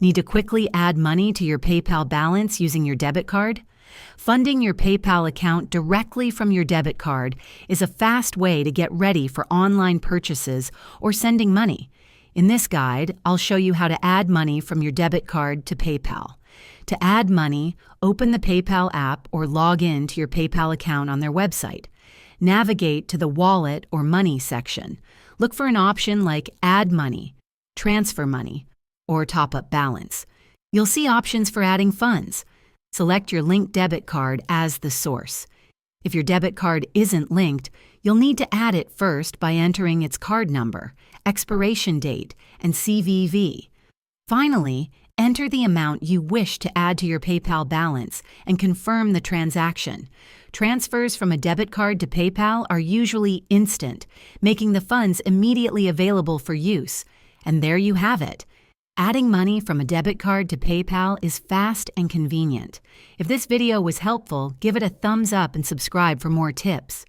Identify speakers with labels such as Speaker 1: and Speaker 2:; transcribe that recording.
Speaker 1: Need to quickly add money to your PayPal balance using your debit card? Funding your PayPal account directly from your debit card is a fast way to get ready for online purchases or sending money. In this guide, I'll show you how to add money from your debit card to PayPal. To add money, open the PayPal app or log in to your PayPal account on their website. Navigate to the Wallet or Money section. Look for an option like Add Money, Transfer Money, or Top Up Balance. You'll see options for adding funds. Select your linked debit card as the source. If your debit card isn't linked, you'll need to add it first by entering its card number, expiration date, and CVV. Finally, enter the amount you wish to add to your PayPal balance and confirm the transaction. Transfers from a debit card to PayPal are usually instant, making the funds immediately available for use. And there you have it. Adding money from a debit card to PayPal is fast and convenient. If this video was helpful, give it a thumbs up and subscribe for more tips.